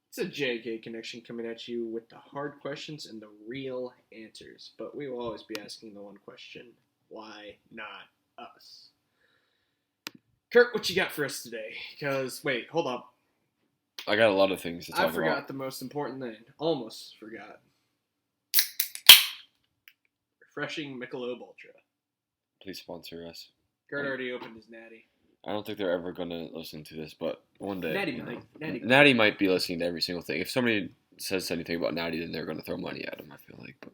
It's a JK connection coming at you with the hard questions and the real answers. But we will always be asking the one question: why not us? Kurt, what you got for us today? Because wait, hold up, I got a lot of things to talk I forgot about. the most important thing. Almost forgot. Refreshing Michelob Ultra. Please sponsor us. Kurt already opened his natty. I don't think they're ever going to listen to this, but one day. Natty might. Natty might be listening to every single thing. If somebody says anything about Natty, then they're going to throw money at him, I feel like. But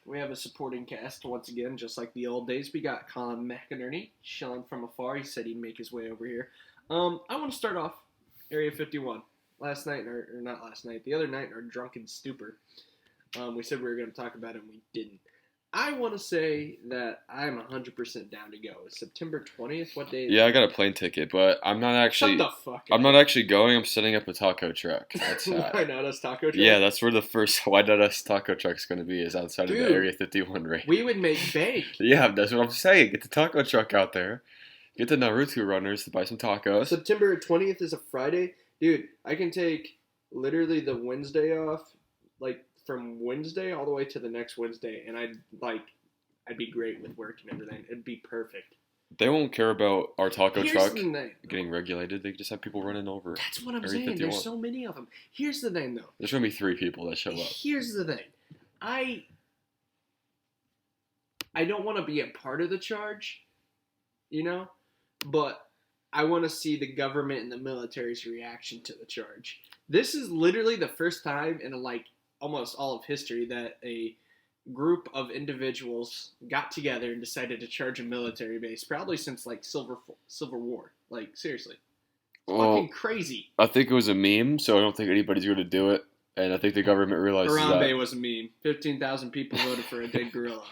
We have a supporting cast once again, just like the old days. We got Colin McInerney chilling from afar. He said he'd make his way over here. I want to start off Area 51. Last night, or not last night, the other night in our drunken stupor, we said we were going to talk about it, and we didn't. I want to say that I'm 100% down to go. It's September 20th. What day is yeah, it? I got a plane ticket, but I'm not actually. Shut the fuck up. I'm not actually going. I'm setting up a taco truck. That's Why not us taco truck? Yeah, that's where the first Why Not Us taco truck's going to be, is outside of Dude, the Area 51 range. We would make bank. Yeah, that's what I'm saying. Get the taco truck out there. Get the Naruto runners to buy some tacos. September 20th is a Friday. Dude, I can take literally the Wednesday off, like from Wednesday all the way to the next Wednesday, and I'd be great with work and everything. It'd be perfect. They won't care about our taco Here's truck the thing. getting regulated. They just have people running over. That's what I'm Area saying. 51. There's so many of them. Here's the thing, though. There's going to be 3 people that show up. Here's the thing. I don't want to be a part of the charge, but I want to see the government and the military's reaction to the charge. This is literally the first time in almost all of history that a group of individuals got together and decided to charge a military base, probably since Civil War. Seriously. Fucking crazy. I think it was a meme, so I don't think anybody's going to do it. And I think the government realizes Harambe that. was a meme. 15,000 people voted for a dead gorilla.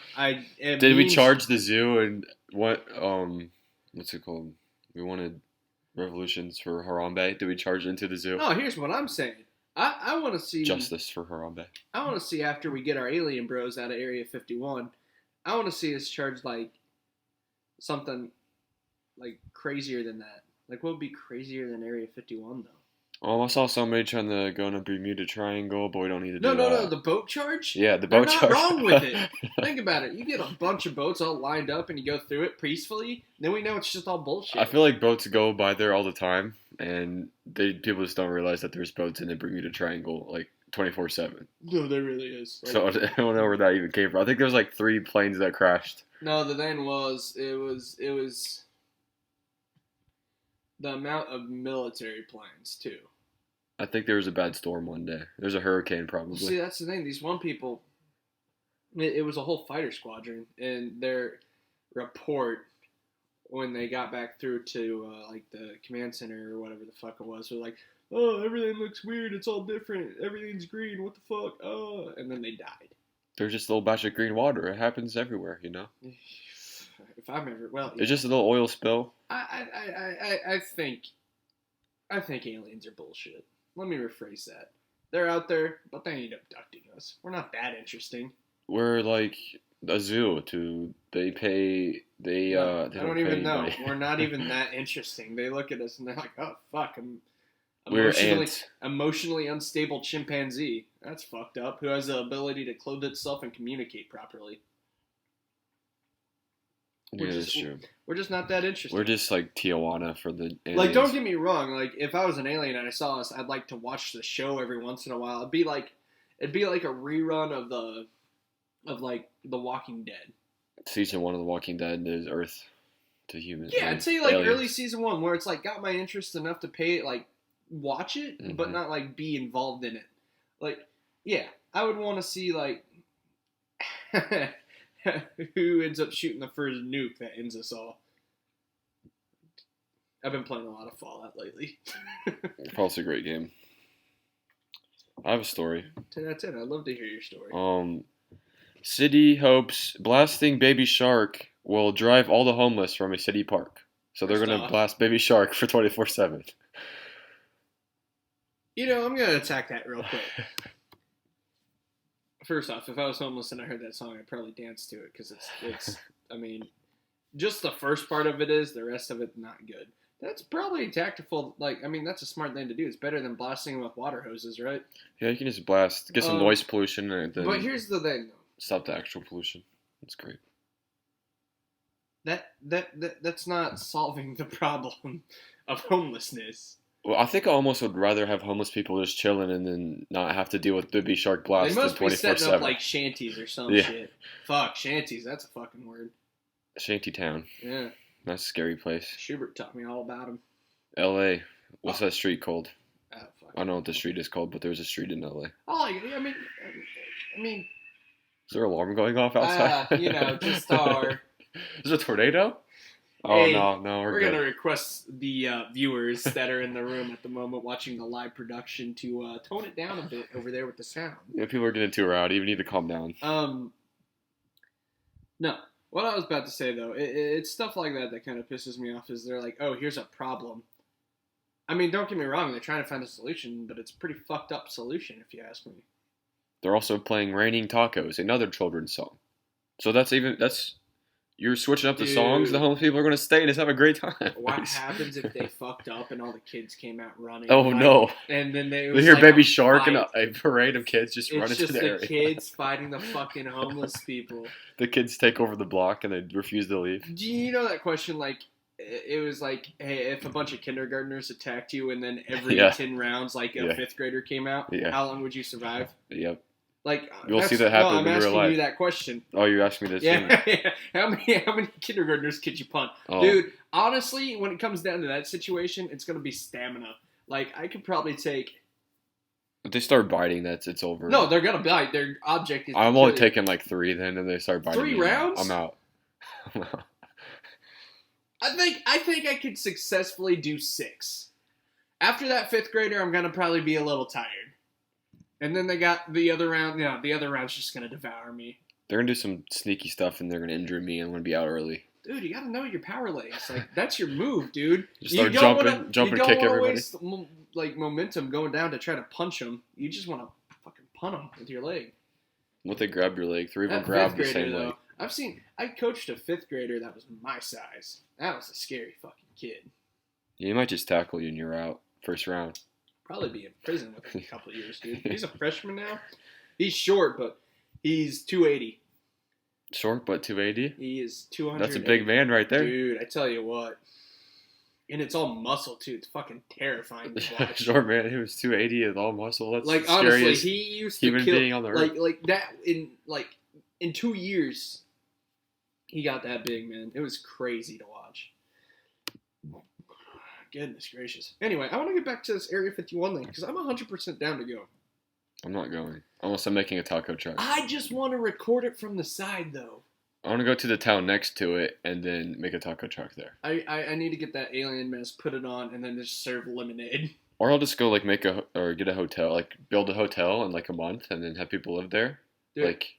Did we charge the zoo and what's it called? We wanted revolutions for Harambe. Did we charge into the zoo? No, here's what I'm saying. I want to see Justice for Harambe. I want to see after we get our alien bros out of Area 51. I want to see us charge something crazier than that. What would be crazier than Area 51 though? Oh, I saw somebody trying to go in a Bermuda Triangle, but we don't need to do that. No, the boat charge? Yeah, the boat charge. They're not wrong with it. Think about it. You get a bunch of boats all lined up and you go through it peacefully, then we know it's just all bullshit. I feel like boats go by there all the time, and people just don't realize that there's boats in the Bermuda Triangle 24/7. No, there really is. So I don't know where that even came from. I think there was 3 planes that crashed. No, the thing was, it was the amount of military planes too. I think there was a bad storm one day. There's a hurricane probably. See, that's the thing. These one people, it was a whole fighter squadron, and their report when they got back through to the command center or whatever the fuck it was, were oh, everything looks weird. It's all different. Everything's green. What the fuck? Oh, and then they died. There's just a little batch of green water. It happens everywhere, If I'm ever yeah. It's just a little oil spill. I think aliens are bullshit. Let me rephrase that. They're out there, but they ain't abducting us. We're not that interesting. We're like a zoo. They don't even pay know. anybody. We're not even that interesting. They look at us and they're like, "Oh fuck, I'm We're ants. emotionally unstable chimpanzee. That's fucked up. Who has the ability to clothe itself and communicate properly." Yeah, that's true. We're just not that interesting. We're just like Tijuana for the aliens. Don't get me wrong. If I was an alien and I saw us, I'd like to watch the show every once in a while. It'd be like a rerun of The Walking Dead. Season 1 of The Walking Dead is Earth to humans. Yeah, I'd say aliens. early season 1, where it's got my interest enough to pay it, watch it, but not be involved in it. Yeah, I would want to see who ends up shooting the first nuke that ends us all. I've been playing a lot of Fallout lately. Fallout's a great game. I have a story. 10 out of 10. I'd love to hear your story. City hopes blasting Baby Shark will drive all the homeless from a city park. So they're going to blast Baby Shark for 24/7. I'm going to attack that real quick. First off, if I was homeless and I heard that song, I'd probably dance to it because it's. I mean, just the first part of it is, the rest of it not good. That's probably tactful. Like, I mean, that's a smart thing to do. It's better than blasting them with water hoses, right? Yeah, you can just blast, get some noise pollution, and But then here's the thing, though. stop the actual pollution. That's great. That's not solving the problem of homelessness. Well, I think I almost would rather have homeless people just chilling and then not have to deal with Baby Shark They blast must be setting 24/7. up like shanties or some Yeah. shit. Fuck, shanties. That's a fucking word. Shantytown. Yeah. That's a scary place. Schubert taught me all about them. L.A. What's that street called? Oh, fuck. I don't know what the street is called, but there's a street in L.A. Oh, I mean, Is there an alarm going off outside? just our. Is there a tornado? Hey, Oh, no, we're gonna good. request the viewers that are in the room at the moment watching the live production to tone it down a bit over there with the sound. Yeah, people are getting too rowdy. You need to calm down. No. What I was about to say, though, it's stuff like that kind of pisses me off, is they're like, oh, here's a problem. I mean, don't get me wrong, they're trying to find a solution, but it's a pretty fucked up solution, if you ask me. They're also playing Raining Tacos, another children's song. So you're switching up the songs. The homeless people are going to stay and just have a great time. What happens if they fucked up and all the kids came out running? Oh, no. And then they hear like Baby Shark fight. and a parade of kids just running to the area. It's just the kids fighting the fucking homeless people. The kids take over the block and they refuse to leave. Do you know that question, like, it was like, hey, if a bunch of kindergartners attacked you and then every 10 rounds, like, a fifth grader came out, how long would you survive? Yep. Like, you'll see that happen in real life. I'm asking you that question. Oh, you're asking me this? Yeah. How many kindergartners could you punt? Oh. Dude, honestly, when it comes down to that situation, it's going to be stamina. Like, I could probably take... If they start biting, it's over. No, they're going to bite. Their object is... I'm only taking like 3 then, and they start biting. 3 rounds? I'm out. I think I could successfully do 6. After that 5th grader, I'm going to probably be a little tired. And then they got the other round. The other round's just going to devour me. They're going to do some sneaky stuff, and they're going to injure me, and I'm going to be out early. Dude, you got to know your power legs. Like, that's your move, dude. Just start jumping and kick everybody. You don't want to waste, momentum going down to try to punch them. You just want to fucking punt them with your leg. What they grab your leg? 3 of them grab the same leg. I coached a 5th grader that was my size. That was a scary fucking kid. Yeah, he might just tackle you and you're out. First round. Probably be in prison within a couple of years, dude. He's a freshman now. He's short, but he's 280. Short, but 280? He is 200. That's a big man right there. Dude, I tell you what. And it's all muscle, too. It's fucking terrifying to watch. Short man, he was 280 with all muscle. That's like, the honestly, he used to human kill, being on the earth. Like that, in 2 years, he got that big, man. It was crazy to watch. Goodness gracious. Anyway, I want to get back to this Area 51 thing, because I'm 100% down to go. I'm not going. Unless I'm making a taco truck. I just want to record it from the side, though. I want to go to the town next to it and then make a taco truck there. I need to get that alien mess, put it on, and then just serve lemonade. Or I'll just go, like, get a hotel, like, build a hotel in, like, a month and then have people live there. Dude, like,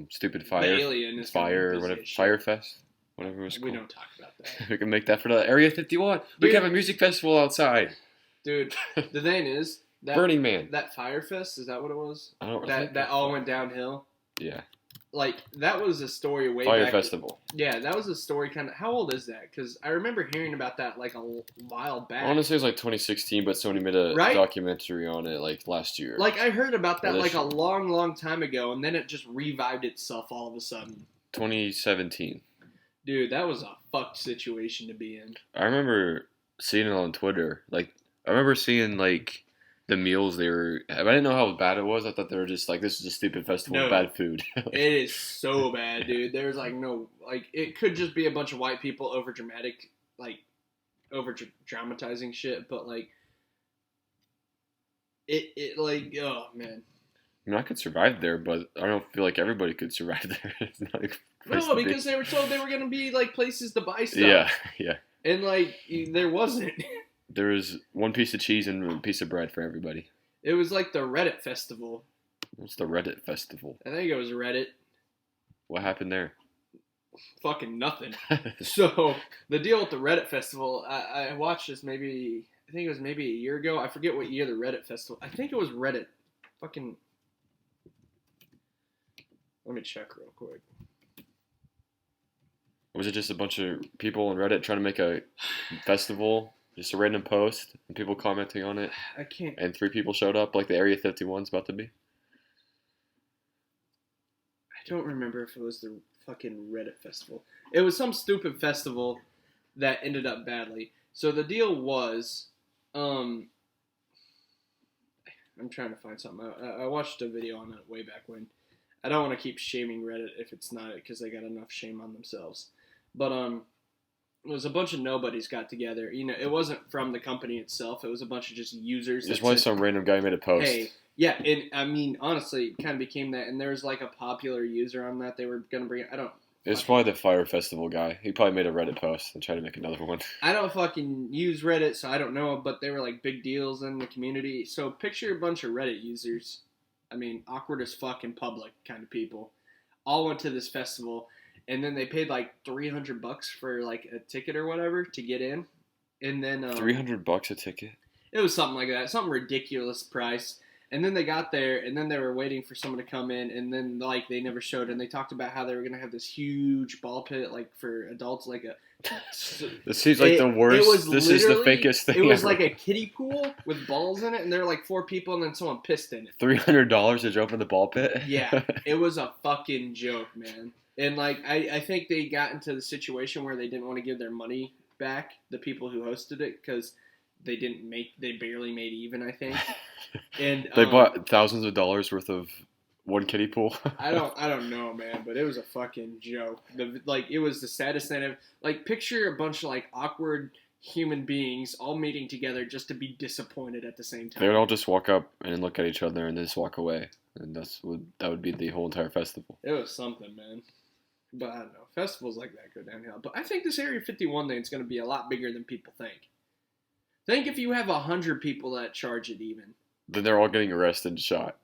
stupid fire. The alien is Fire, whatever. Fire Fest. Whatever it was called. We don't talk about that. We can make that for the Area 51. We can have a music festival outside. Dude, the thing is... Burning Man. That Fire Fest, is that what it was? I don't know. That all went downhill? Yeah. Like, that was a story way back. Fire Festival. Yeah, that was a story kind of... How old is that? Because I remember hearing about that, like, a while back. I want to say it was, like, 2016, but Sony made a documentary on it, like, last year. Like, I heard about that, like, a long, long time ago, and then it just revived itself all of a sudden. 2017. Dude, that was a fucked situation to be in. I remember seeing it on Twitter. Like, I remember seeing, like, the meals they were... I didn't know how bad it was. I thought they were just, like, this is a stupid festival of bad food. It is so bad, dude. There's, like, no... Like, it could just be a bunch of white people over-dramatizing shit, but, like... It like, oh, man. I mean, I could survive there, but I don't feel like everybody could survive there. It's not like no, because they were told they were going to be, like, places to buy stuff. Yeah. And, like, there wasn't. There was one piece of cheese and one piece of bread for everybody. It was like the Reddit festival. What's the Reddit festival? I think it was Reddit. What happened there? Fucking nothing. So, the deal with the Reddit festival, I watched this I think it was maybe a year ago. I forget what year the Reddit festival. I think it was Reddit. Fucking... Let me check real quick. Was it just a bunch of people on Reddit trying to make a festival? Just a random post and people commenting on it, I can't. and 3 people showed up, like the Area 51's about to be. I don't remember if it was the fucking Reddit festival. It was some stupid festival that ended up badly. So the deal was, I'm trying to find something. I watched a video on it way back when. I don't want to keep shaming Reddit if it's not it because they got enough shame on themselves. But it was a bunch of nobodies got together. You know, it wasn't from the company itself. It was a bunch of just users. Just one some random guy made a post. Hey, yeah, and I mean, honestly, it kind of became that. And there was like a popular user on that they were gonna bring. It's probably the Fire Festival guy. He probably made a Reddit post and tried to make another one. I don't fucking use Reddit, so I don't know. But they were like big deals in the community. So picture a bunch of Reddit users. I mean, awkward as fuck in public kind of people. All went to this festival. And then they paid like $300 for like a ticket or whatever to get in, and then $300 a ticket. It was something like that, some ridiculous price. And then they got there, and then they were waiting for someone to come in, and then like they never showed. And they talked about how they were gonna have this huge ball pit like for adults, like a. This seems like the worst. This is the fakest thing. It was ever. like a kiddie pool with balls in it, and there were like 4 people, and then someone pissed in it. $300 to jump in the ball pit. Yeah, it was a fucking joke, man. And, like, I think they got into the situation where they didn't want to give their money back, the people who hosted it, because they barely made even, I think. And they bought thousands of dollars worth of one kiddie pool. I don't know, man, but it was a fucking joke. It was the saddest thing I've, like, picture a bunch of, like, awkward human beings all meeting together just to be disappointed at the same time. They would all just walk up and look at each other and then just walk away. And that would be the whole entire festival. It was something, man. But I don't know. Festivals like that go downhill. But I think this Area 51 thing is going to be a lot bigger than people think. Think if you have 100 people that charge it even. Then they're all getting arrested and shot.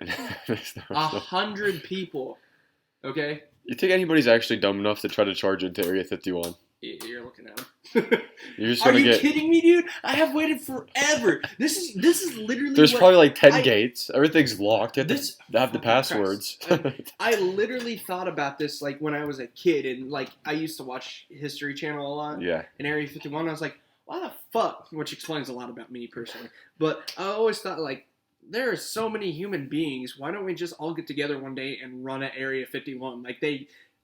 100 people. Okay? You think anybody's actually dumb enough to try to charge into Area 51? You're looking at him. You're just Are you kidding me, dude? I have waited forever. This is literally. There's probably like 10 gates. Everything's locked. You have to have the passwords. I literally thought about this like when I was a kid, and like I used to watch History Channel a lot. Yeah. In Area 51, I was like, why the fuck? Which explains a lot about me personally. But I always thought like, there are so many human beings. Why don't we just all get together one day and run at Area 51?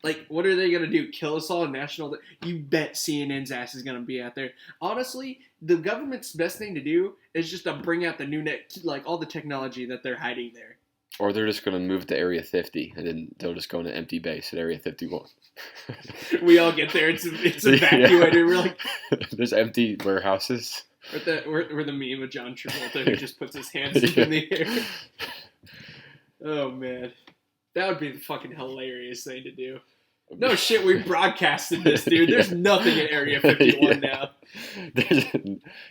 Like, what are they going to do? Kill us all? You bet CNN's ass is going to be out there. Honestly, the government's best thing to do is just to bring out the new all the technology that they're hiding there. Or they're just going to move to Area 50, and then they'll just go into empty base at Area 51. We all get there. It's evacuated. Yeah. We're like... There's empty warehouses. We're the meme of John Travolta who just puts his hands in the air. Oh, man. That would be the fucking hilarious thing to do. No shit, we broadcasted this, dude. There's nothing in Area 51 now.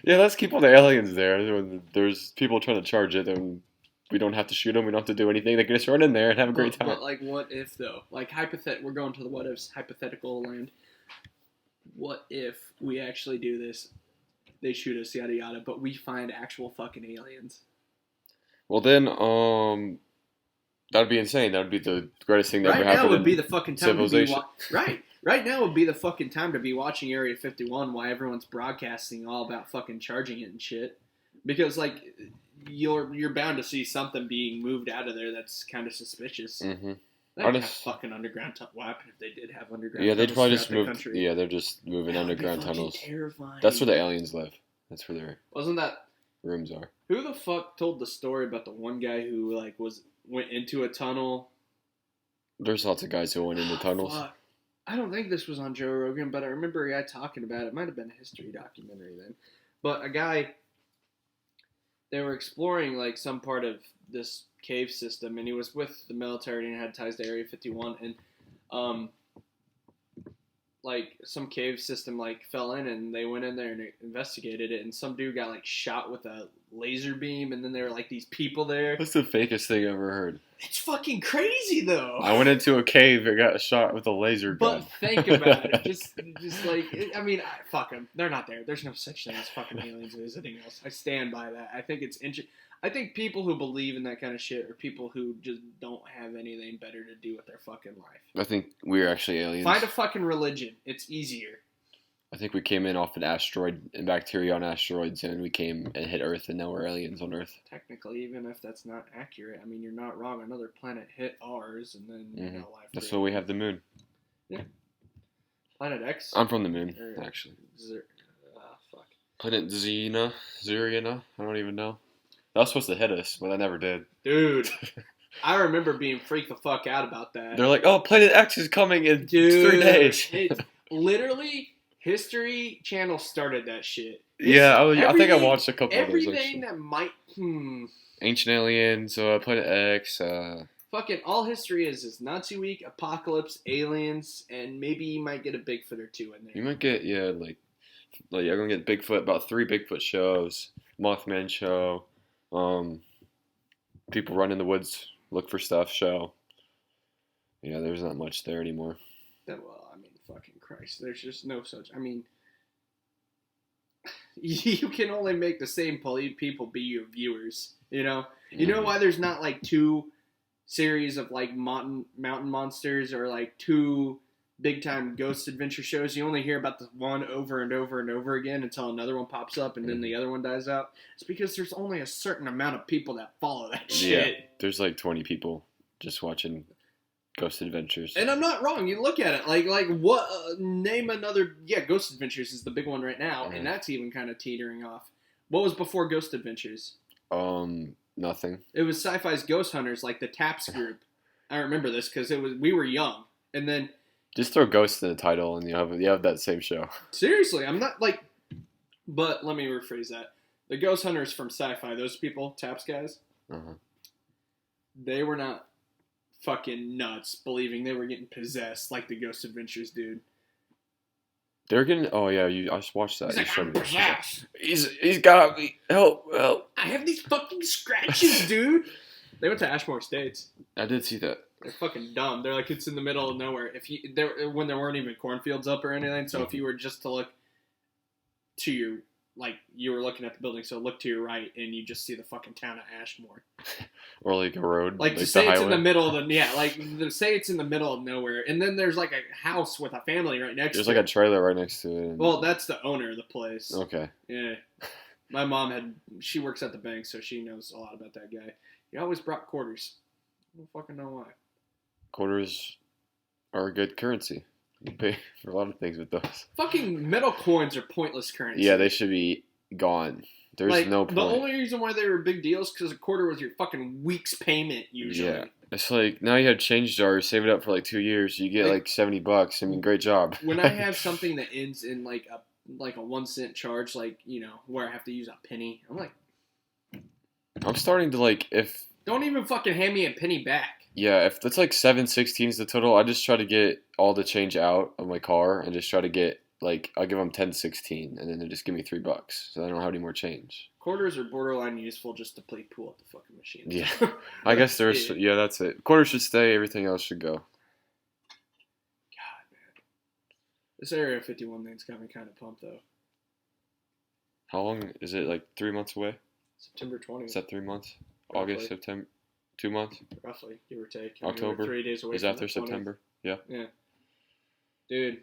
Yeah, let's keep all the aliens there. When there's people trying to charge it, then we don't have to shoot them. We don't have to do anything. They can just run in there and have a great time. But, like, what if, though? Like, we're going to the what ifs, hypothetical land. What if we actually do this? They shoot us, yada yada, but we find actual fucking aliens. Well, then, that would be insane. That would be the greatest thing that ever happened. Right now would be the fucking time civilization. Right now would be the fucking time to be watching Area 51 while everyone's broadcasting all about fucking charging it and shit. Because, like, you're bound to see something being moved out of there that's kind of suspicious. Mm-hmm. They'd have fucking underground tunnels. What happened if they did have underground tunnels? Yeah, they'd probably just move. Country? Yeah, they're just moving underground tunnels. Terrifying. That's where the aliens live. That's where their rooms are. Who the fuck told the story about the one guy who like went into a tunnel? There's lots of guys who went into tunnels. Fuck. I don't think this was on Joe Rogan, but I remember a guy talking about it. It might have been a history documentary then. But a guy, they were exploring like some part of this cave system, and he was with the military and had ties to Area 51, and like some cave system like fell in, and they went in there and investigated it, and some dude got like shot with a laser beam, and then there were like these people there. That's the fakest thing I've ever heard. It's fucking crazy though. I went into a cave and got shot with a laser gun. But think about it. Just like, I mean, fuck them. They're not there. There's no such thing as fucking aliens visiting us. I stand by that. I think it's interesting. I think people who believe in that kind of shit are people who just don't have anything better to do with their fucking life. I think we're actually aliens. Find a fucking religion. It's easier. I think we came in off an asteroid and bacteria on asteroids, and we came and hit Earth, and now we're aliens on Earth. Technically, even if that's not accurate, I mean, you're not wrong. Another planet hit ours, and then you know, life. That's why we have the moon. Yeah. Planet X. I'm from the moon, actually. Fuck. Planet Zuriana. I don't even know. That was supposed to hit us, but I never did. Dude, I remember being freaked the fuck out about that. They're like, "Oh, Planet X is coming in 3 days." It's literally History Channel started that shit. Yeah, I think I watched a couple of those. Everything that might, Ancient Aliens, Planet X. Fucking all history is Nazi Week, Apocalypse, Aliens, and maybe you might get a Bigfoot or two in there. You might get like you're gonna get Bigfoot, about 3 Bigfoot shows, Mothman show, people run in the woods, look for stuff show. Yeah, there's not much there anymore. Well, I mean, fucking Christ, there's just no such. I mean, you can only make the same people be your viewers. You know why there's not like 2 series of like mountain monsters or like 2 big time ghost adventure shows. You only hear about the one over and over and over again until another one pops up and then the other one dies out. It's because there's only a certain amount of people that follow that shit. Yeah, there's like 20 people just watching Ghost Adventures. And I'm not wrong. You look at it like what? Name another. Yeah, Ghost Adventures is the big one right now, and that's even kind of teetering off. What was before Ghost Adventures? Nothing. It was Sci-Fi's Ghost Hunters, like the TAPS group. I remember this because we were young, and then just throw Ghost in the title, and you have that same show. Seriously, I'm not like. But let me rephrase that. The Ghost Hunters from Sci-Fi, those people, TAPS guys, they were not fucking nuts believing they were getting possessed like the Ghost Adventures dude. They're getting. Oh yeah, I just watched that. He's like, he's got me. Help! I have these fucking scratches, dude. They went to Ashmore Estates. I did see that. They're fucking dumb. They're like, it's in the middle of nowhere. When there weren't even cornfields up or anything. So if you were just to look to your, like, you were looking at the building, so look to your right, and you just see the fucking town of Ashmore. Or like a road. Like to say it's in the middle of say it's in the middle of nowhere, and then there's like a house with a family right next to it. There's like a trailer right next to it. Well, that's the owner of the place. Okay. Yeah. My mom she works at the bank, so she knows a lot about that guy. He always brought quarters. I don't fucking know why. Quarters are a good currency. You pay for a lot of things with those. Fucking metal coins are pointless currency. Yeah, they should be gone. There's no point. The only reason why they were big deals because a quarter was your fucking week's payment usually. Yeah. It's like, now you have change jars, save it up for like 2 years, you get like $70. I mean, great job. When I have something that ends in like a 1 cent charge, like, where I have to use a penny, I'm like... I'm starting to Don't even fucking hand me a penny back. Yeah, if that's like 7/16 is the total, I just try to get all the change out of my car and just try to get, I'll give them 10/16 and then they just give me $3. So I don't have any more change. Quarters are borderline useful just to play pool at the fucking machine. Yeah. I guess there's, that's it. Quarters should stay, everything else should go. God, man. This Area 51 thing's got me kind of pumped, though. How long? Is it 3 months away? September 20th. Is that 3 months? Roughly. August, September, 2 months? Roughly, give or take. October? We're 3 days away. Is after September? Yeah. Yeah. Dude.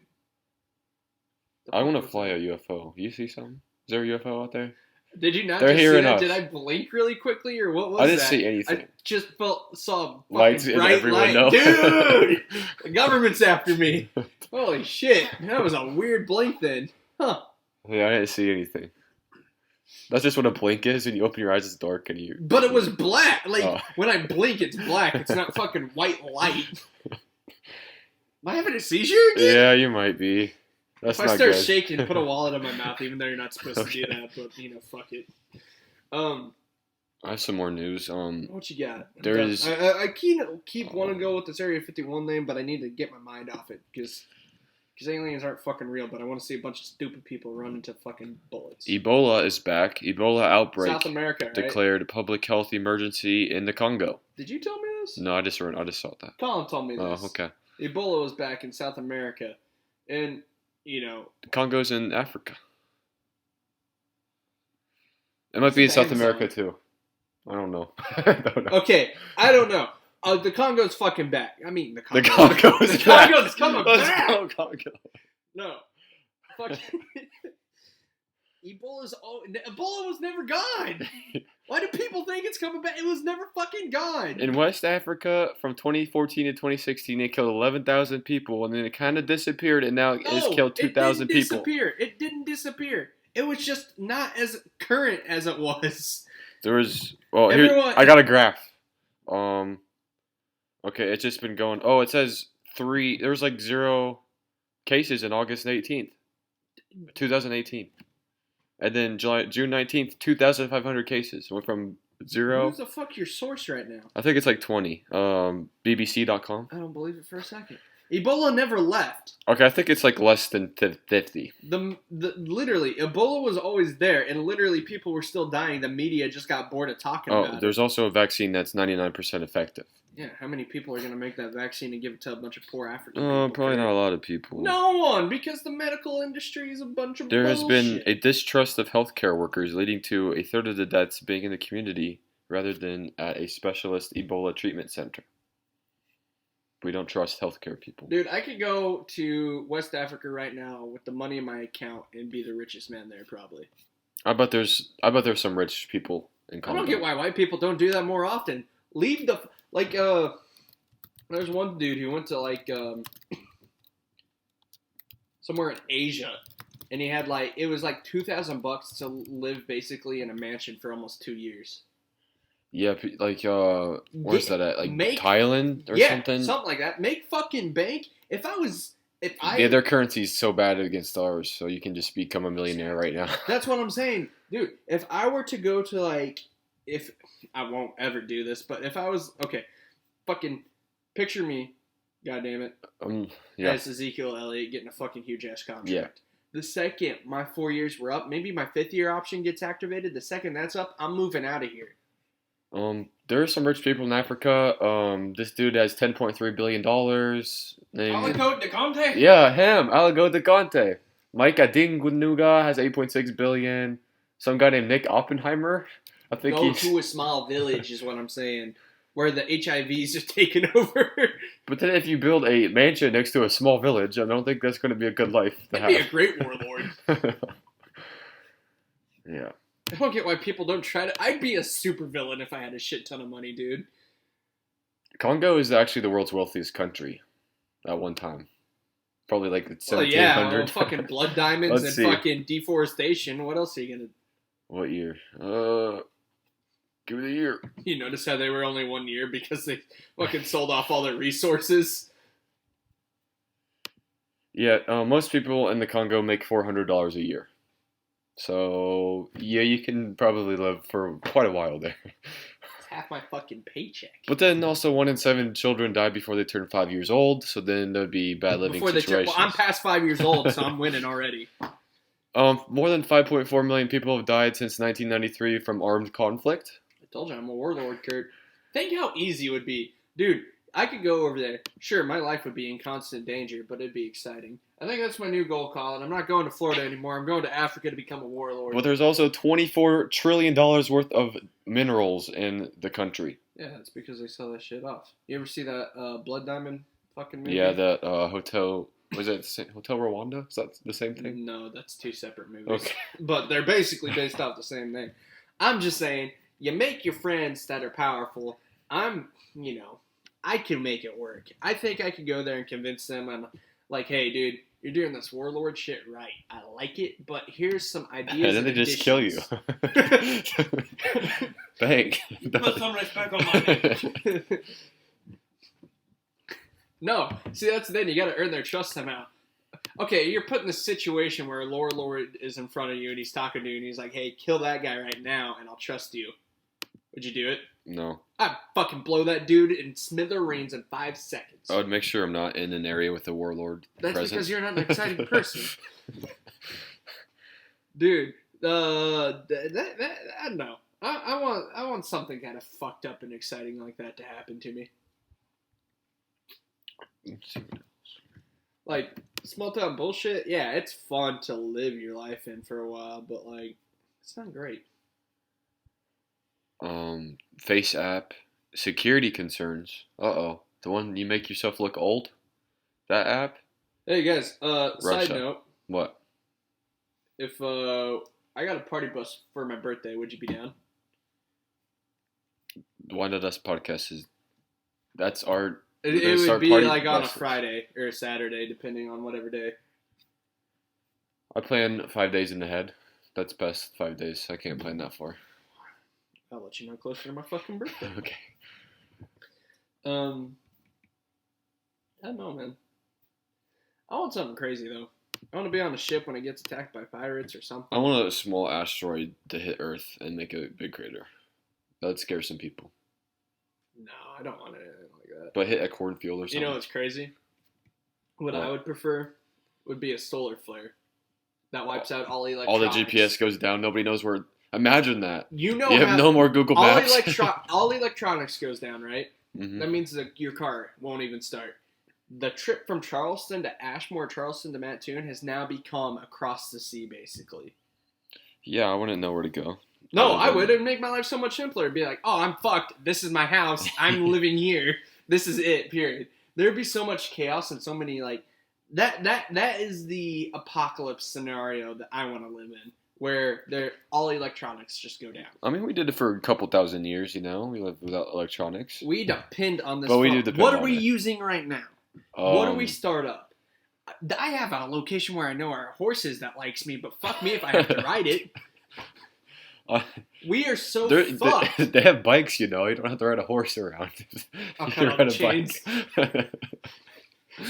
I want to fly a UFO. You see something? Is there a UFO out there? Did you not They're just see hearing that? us. Did I blink really quickly, or what was that? I didn't see anything. I just saw a lights in bright every light. window. Dude! The government's after me. Holy shit. That was a weird blink then. Huh. Yeah, I didn't see anything. That's just what a blink is, and you open your eyes, it's dark, and you... But it was black. When I blink, it's black. It's not fucking white light. Am I having a seizure again? Yeah, you might be. That's if not I start good. shaking, put a wallet in my mouth, even though you're not supposed to do that, but, fuck it. I have some more news. What you got? I I keep wanting to go with this Area 51 name, but I need to get my mind off it, because Because aliens aren't fucking real, but I want to see a bunch of stupid people run into fucking bullets. Ebola is back. Ebola outbreak. South America, right? Declared public health emergency in the Congo. Did you tell me this? No, I just saw that. Colin told me this. Oh, okay. Ebola was back in South America, and the Congo's in Africa. It might be in South America too. I don't know. Okay, I don't know. The Congo's fucking back. I mean, the Congo's coming back. Go, Congo. No. Fucking Ebola was never gone. Why do people think it's coming back? It was never fucking gone. In West Africa, from 2014 to 2016, it killed 11,000 people, and then it kind of disappeared, and now it's killed 2,000 people. It didn't disappear. It was just not as current as it was. There was... Well, here, I got a graph. Okay, it's just been going... Oh, it says there was like 0 cases in August 18th, 2018. And then June 19th, 2,500 cases. Went from 0... Who's the fuck your source right now? I think it's like 20. BBC.com. I don't believe it for a second. Ebola never left. Okay, I think it's like less than 50. Literally, Ebola was always there, and literally people were still dying. The media just got bored of talking about it. There's also a vaccine that's 99% effective. Yeah, how many people are going to make that vaccine and give it to a bunch of poor African people? Probably not a lot of people. No one, because the medical industry is a bunch of There bullshit. has been a distrust of healthcare workers, leading to a third of the deaths being in the community rather than at a specialist Ebola treatment center. We don't trust healthcare people. Dude, I could go to West Africa right now with the money in my account and be the richest man there, probably. I bet there's some rich people in Congo. I don't get why white people don't do that more often. Leave the... there's one dude who went to, somewhere in Asia, and he had, it was, $2,000 to live, basically, in a mansion for almost 2 years. Yeah, where's that at? Thailand or something? Yeah, something like that. Make fucking bank. Yeah, their currency's so bad against ours, so you can just become a millionaire right now. That's what I'm saying. Dude, if I were to go to, if... I won't ever do this, but if I was... Okay, fucking picture me, goddammit, as Ezekiel Elliott getting a fucking huge-ass contract. Yeah. The second my 4 years were up, maybe my 5th year option gets activated, the second that's up, I'm moving out of here. There are some rich people in Africa. This dude has $10.3 billion. Alico de Conte? Yeah, him. Alico de Conte. Mike Adingunuga has $8.6 billion. Some guy named Nick Oppenheimer. I think Go to a small village is what I'm saying, where the HIVs are taking over. But then if you build a mansion next to a small village, I don't think that's going to be a good life to have. That'd be a great warlord. Yeah. I don't get why people don't try to... I'd be a super villain if I had a shit ton of money, dude. Congo is actually the world's wealthiest country at one time. Probably like 1700. Well, yeah, fucking blood diamonds and see. Fucking deforestation. What else are you going to... What year? Give me the year. You notice how they were only 1 year because they fucking sold off all their resources? Yeah, most people in the Congo make $400 a year. So, yeah, you can probably live for quite a while there. It's half my fucking paycheck. But then also 1 in 7 children die before they turn 5 years old, so then there'd be bad living situations. I'm past 5 years old, so I'm winning already. More than 5.4 million people have died since 1993 from armed conflict. I told you I'm a warlord, Kurt. Think how easy it would be. Dude, I could go over there. Sure, my life would be in constant danger, but it'd be exciting. I think that's my new goal, Colin. I'm not going to Florida anymore. I'm going to Africa to become a warlord. But there's also $24 trillion worth of minerals in the country. Yeah, that's because they sell that shit off. You ever see that Blood Diamond fucking movie? Yeah, that Hotel... Was it Hotel Rwanda? Is that the same thing? No, that's 2 separate movies. Okay. But they're basically based off the same thing. I'm just saying, you make your friends that are powerful. I can make it work. I think I could go there and convince them. I'm like, hey, dude, you're doing this warlord shit right. I like it, but here's some ideas. And then they just kill you. Bang. Put some respect on my name. No, see, that's the thing. You got to earn their trust somehow. Okay, you're put in a situation where a warlord is in front of you and he's talking to you and he's like, hey, kill that guy right now and I'll trust you. Would you do it? No. fucking blow that dude in smithereens in 5 seconds. I would make sure I'm not in an area with a warlord That's present. because you're not an exciting person. Dude, I don't know. I want something kind of fucked up and exciting like that to happen to me. Like, small town bullshit, yeah, it's fun to live your life in for a while, but, like, it's not great. Face app, security concerns. Uh-oh. The one you make yourself look old? That app? Hey, guys, side Russia. note. What? If, I got a party bus for my birthday, would you be down? Why Not Us podcast is... That's our... It would be, like, on a Friday or a Saturday, depending on whatever day. I plan 5 days in the head. That's best 5 days. I can't plan that far. I'll let you know closer to my fucking birthday. Okay. I don't know, man. I want something crazy, though. I want to be on a ship when it gets attacked by pirates or something. I want a small asteroid to hit Earth and make a big crater. That'd scare some people. No, I don't want anything like that. But hit a cornfield or something. You know what's crazy? What I would prefer would be a solar flare. That wipes out all electronics. All the GPS goes down. Nobody knows where... Imagine that. You have no more Google Maps. All electronics goes down, right? Mm-hmm. That means that your car won't even start. The trip from Charleston to Ashmore, Charleston to Mattoon has now become across the sea, basically. Yeah, I wouldn't know where to go. No, I would. It'd make my life so much simpler. It'd be like, oh, I'm fucked. This is my house. I'm living here. This is it, period. There'd be so much chaos and so many, like... That is the apocalypse scenario that I want to live in, where all electronics just go down. I mean, we did it for a couple thousand years, you know? We lived without electronics. We depend on this. But we do depend What on are we it. using right now? What do we start up? I have a location where I know our horses that likes me, but fuck me if I have to ride it. We are so fucked. They have bikes, you know. You don't have to ride a horse around. I'll You cut ride on a chains. bike.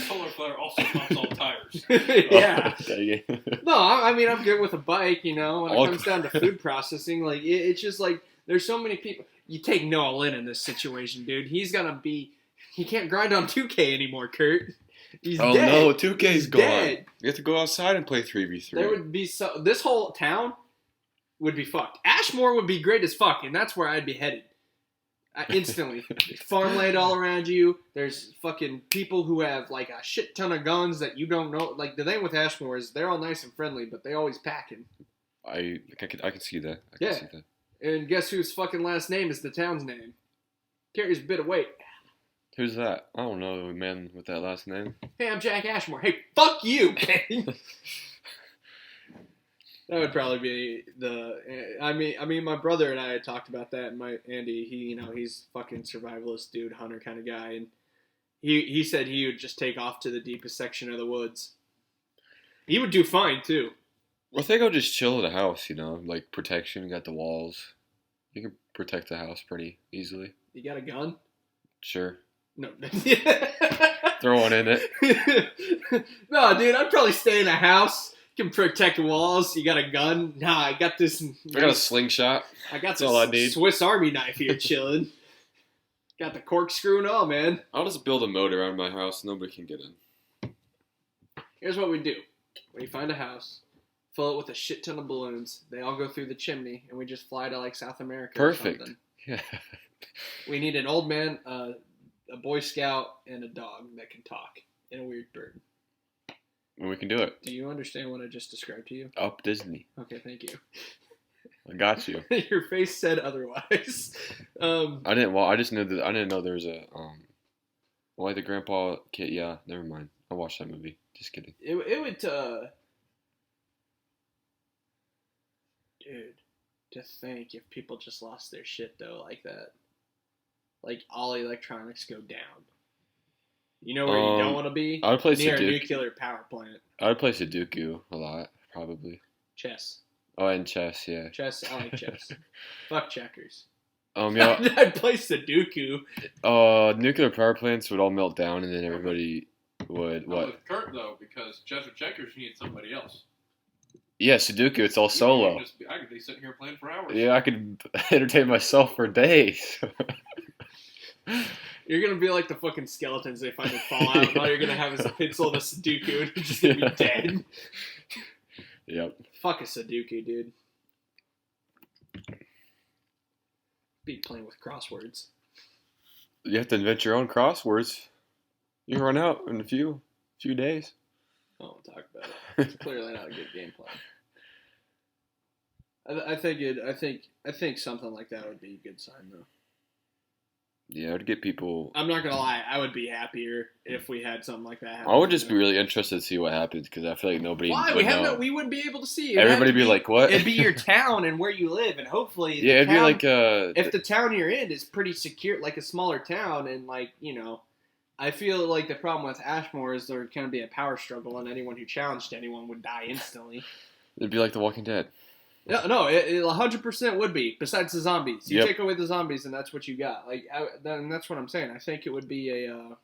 Solar flare also pumps all tires. Yeah. Oh, No, I mean, I'm good with a bike, you know. When All it comes down to food processing, like, it's just like, there's so many people. You take Noah Lynn in this situation, dude. He's going to be, he can't grind on 2K anymore, Kurt. He's Oh dead. no, 2K's gone. Dead. You have to go outside and play 3v3. There would be this whole town would be fucked. Ashmore would be great as fuck, and that's where I'd be headed. Instantly. Farmland all around you. There's fucking people who have like a shit ton of guns that you don't know. Like the thing with Ashmore is they're all nice and friendly, but they always packing. I can see that. I Yeah. can see that. And guess whose fucking last name is the town's name? Carries a bit of weight. Who's that? I don't know a man with that last name. Hey, I'm Jack Ashmore. Hey, fuck you, man. That would probably be I mean, my brother and I had talked about that. And Andy, he's fucking survivalist dude, hunter kind of guy, and he said he would just take off to the deepest section of the woods. He would do fine too. Well, I think I'll just chill at a house, you know, like protection. You got the walls. You can protect the house pretty easily. You got a gun? Sure. No. Throw one in it. No, dude, I'd probably stay in a house. You can protect walls. You got a gun? Nah, I got this. I got a slingshot. I got That's all I need. Swiss Army knife here chilling. Got the corkscrew and all, man. I'll just build a moat around my house. Nobody can get in. Here's what we do. We find a house, fill it with a shit ton of balloons. They all go through the chimney, and we just fly to like South America. Perfect. Or something. Yeah. We need an old man, a Boy Scout, and a dog that can talk, and a weird bird. And we can do it. Do you understand what I just described to you? Up Disney. Okay, thank you. I got you. Your face said otherwise. I didn't. Well, I just knew that. I didn't know there was a Why the Grandpa Kid? Yeah, never mind. I watched that movie. Just kidding. It would. Dude, to think if people just lost their shit though like that, like all electronics go down. You know where you don't want to be? I would play near a Sudoku. nuclear power plant. I would play Sudoku a lot, probably. Chess. Oh, and chess, yeah. Chess. I like chess. Fuck checkers. Yeah. I'd play Sudoku. Nuclear power plants would all melt down, and then everybody would Not what? with Kurt though, because chess or checkers, you need somebody else. Yeah, Sudoku. It's all I solo. could be sitting here playing for hours. Yeah, I could entertain myself for days. You're gonna be like the fucking skeletons they find in Fallout, and all you're gonna have is a pencil and a Sudoku, and you're just gonna be dead. Yep. Fuck a Sudoku, dude. Be playing with crosswords. You have to invent your own crosswords. You run out in a few days. I won't talk about it. It's clearly not a good game plan. I think something like that would be a good sign, though. Yeah, it would get people. I'm not gonna lie, I would be happier if we had something like that happen. I would just be really interested to see what happens because I feel like nobody. Why? Would know. We wouldn't be able to see. Everybody be like, "What?" It'd be your town and where you live, and hopefully, yeah, it'd be like if the town you're in is pretty secure, like a smaller town, and like I feel like the problem with Ashmore is there'd kind of be a power struggle, and anyone who challenged anyone would die instantly. It'd be like The Walking Dead. No, it 100% would be. Besides the zombies, you Yep. take away the zombies, and that's what you got. Like, then that's what I'm saying. I think it would be a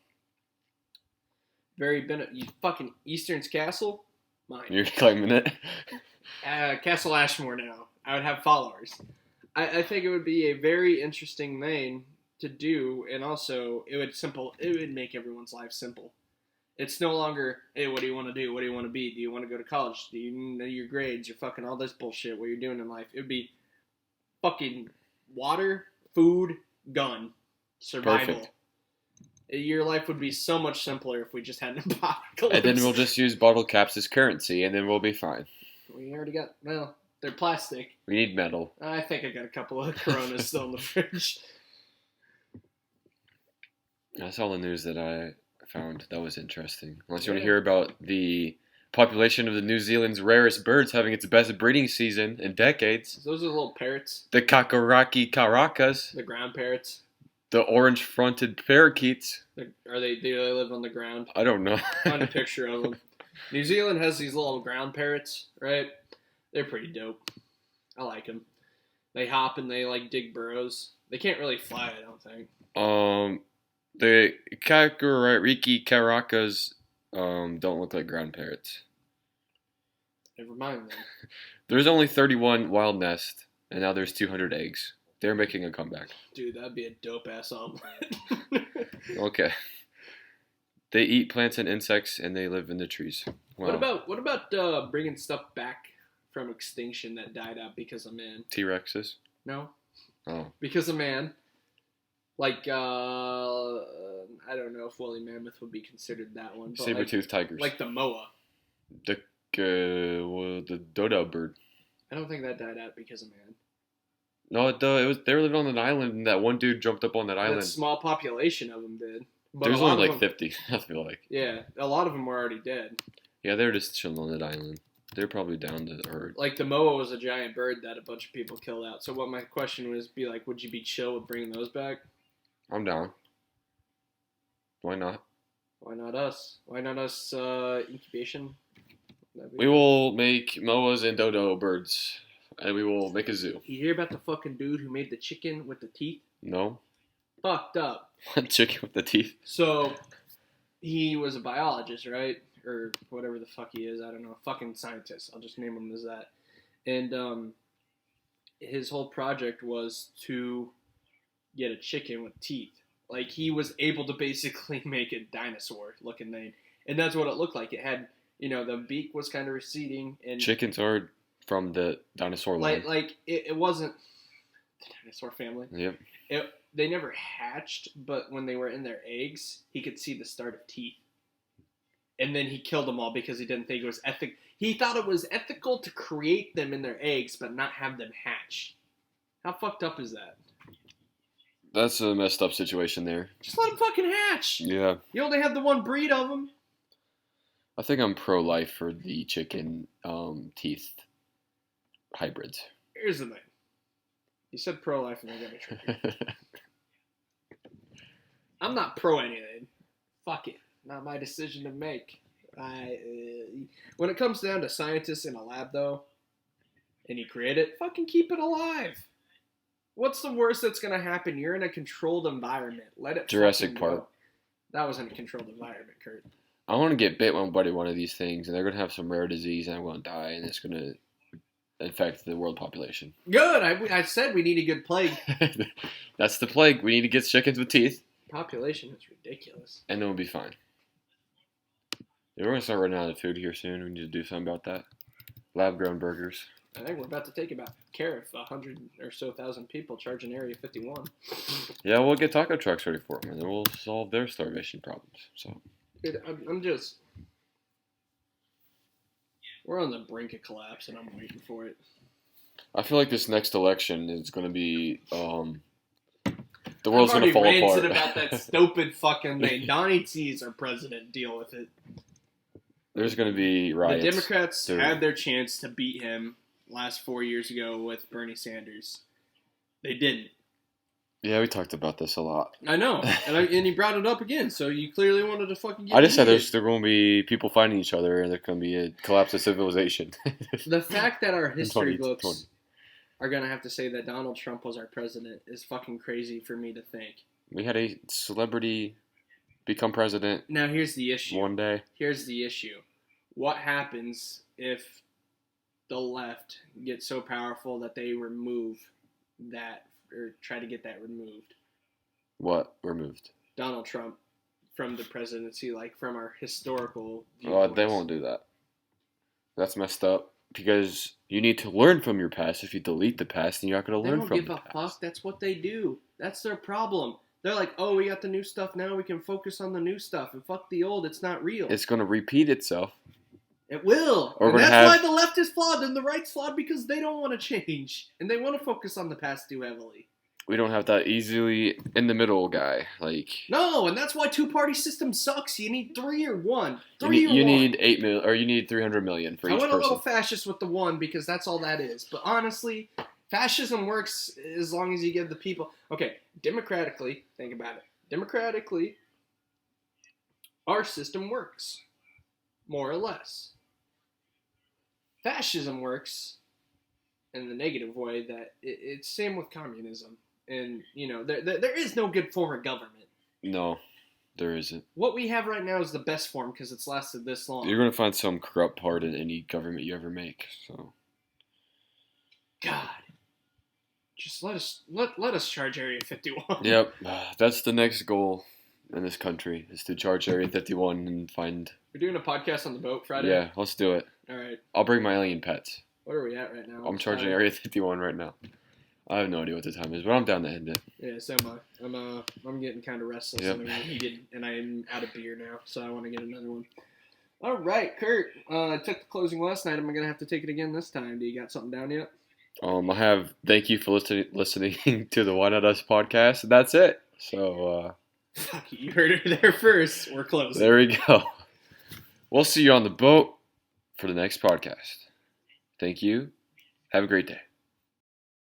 you fucking Eastern's Castle, mine. You're claiming it. Castle Ashmore. Now I would have followers. I think it would be a very interesting name to do, and also it would make everyone's life simple. It's no longer, hey, what do you want to do? What do you want to be? Do you want to go to college? Do you know your grades? Your fucking all this bullshit, what you're doing in life. It would be fucking water, food, gun, survival. Perfect. Your life would be so much simpler if we just had an apocalypse. And then we'll just use bottle caps as currency, and then we'll be fine. We already got, well, they're plastic. We need metal. I think I got a couple of Coronas still in the fridge. That's all the news that I found that was interesting. Unless you want to Yeah. hear about the population of the New Zealand's rarest birds having its best breeding season in decades. Those are little parrots, The kakaraki karacas, the ground parrots. the orange-fronted parakeets. Do they live on the ground? I don't know. Find a picture of them. New Zealand has these little ground parrots, right? They're pretty dope. I like them. They hop and they like dig burrows. They can't really fly, I don't think. The kakariki karacas don't look like ground parrots. Never mind then. There's only 31 wild nests, and now there's 200 eggs. They're making a comeback. Dude, that'd be a dope ass omelet. Okay. They eat plants and insects, and they live in the trees. Wow. What about bringing stuff back from extinction that died out because of man? T-Rexes? No, Oh. because of man. Like I don't know if woolly mammoth would be considered that one. But Saber-toothed tigers. like the moa. The dodo bird. I don't think that died out because of man. No, it was. They were living on an island, and that one dude jumped up on that island. A small population of them did. But There's a lot only of like them, 50, I feel like. Yeah, a lot of them were already dead. Yeah, they were just chilling on that island. They're probably down to herd. Like the moa was a giant bird that a bunch of people killed out. So what my question was be like, would you be chill with bringing those back? I'm down. Why not? Why not us? Why not us? Incubation. We will make moas and dodo birds, and we will make a zoo. You hear about the fucking dude who made the chicken with the teeth? No? Fucked up. Chicken with the teeth. So, he was a biologist, right? Or whatever the fuck he is. I don't know. Fucking scientist. I'll just name him as that. And his whole project was to get a chicken with teeth. Like, he was able to basically make a dinosaur-looking thing. And that's what it looked like. It had, the beak was kind of receding. And Chickens are from the dinosaur line. it wasn't the dinosaur family. Yep. They never hatched, but when they were in their eggs, he could see the start of teeth. And then he killed them all because he didn't think it was ethical. He thought it was ethical to create them in their eggs, but not have them hatch. How fucked up is that? That's a messed up situation there. Just let them fucking hatch. Yeah. You only have the one breed of them. I think I'm pro-life for the chicken teeth hybrids. Here's the thing. You said pro-life and they're going to trick you. I'm not pro anything. Fuck it. Not my decision to make. When it comes down to scientists in a lab, though, and you create it, fucking keep it alive. What's the worst that's going to happen? You're in a controlled environment. Let it Jurassic fucking Park. go. That wasn't a controlled environment, Kurt. I want to get bit by one of these things, and they're going to have some rare disease, and I'm going to die, and it's going to affect the world population. Good. I said we need a good plague. That's the plague. We need to get chickens with teeth. Population is ridiculous. and then we'll be fine. Yeah, we're gonna start running out of food here soon. We need to do something about that. Lab-grown burgers. I think we're about to take about care of 100 or so thousand people charging Area 51. Yeah, we'll get taco trucks ready for them, and then we'll solve their starvation problems. So, Dude, I'm just... We're on the brink of collapse, and I'm waiting for it. I feel like this next election is gonna be the world's I've gonna fall already apart. ranted about that stupid fucking thing. Donnie T's our president. Deal with it. There's gonna be riots. The Democrats Dude. had their chance to beat him last 4 years ago with Bernie Sanders. They didn't. Yeah, we talked about this a lot. I know, and he brought it up again. So you clearly wanted to fucking. Get I just said heated. there's going to be people fighting each other, and there's going to be a collapse of civilization. The fact that our history 2020. books are gonna have to say that Donald Trump was our president is fucking crazy for me to think. We had a celebrity become president Now here's the issue. one day. Here's the issue. What happens if the left gets so powerful that they remove that or try to get that removed? What removed? Donald Trump from the presidency, like from our historical Well, they viewpoints. won't do that. That's messed up because you need to learn from your past. If you delete the past, then you're not going to They learn don't from give the a past. fuck. That's what they do. That's their problem. They're like, oh, we got the new stuff now. We can focus on the new stuff and fuck the old. It's not real. It's going to repeat itself. It will. Or And we're that's gonna why have- the left is flawed and the right's flawed because they don't want to change and they want to focus on the past too heavily. We don't have that easily in the middle guy. Like No, and that's why two-party system sucks. You need 3 or 1. you 3 need, or you 1. need 8 million, or you need 300 million for I each went a little person. fascist with the 1 because that's all that is. But honestly, fascism works as long as you give the people... Okay, democratically, think about it. Democratically, our system works. More or less. Fascism works in the negative way that it's same with communism. And, you know, there is no good form of government. No, there isn't. What we have right now is the best form because it's lasted this long. You're going to find some corrupt part in any government you ever make. So God. Just let us charge Area 51. Yep, that's the next goal in this country is to charge Area 51 and find. We're doing a podcast on the boat Friday? Yeah, let's do it. All right. I'll bring my alien pets. What are we at right now? I'm charging Area 51 right now. I have no idea what the time is, but I'm down to end it. Yeah, so am I. I'm getting kind of restless Yep. and overheated, and I'm out of beer now, so I want to get another one. All right, Kurt. I took the closing last night. Am I gonna have to take it again this time? Do you got something down yet? I have thank you for listening to the Why Not Us podcast. That's it. So Fuck you heard it there first. We're closing. there we go. We'll see you on the boat for the next podcast. Thank you. Have a great day.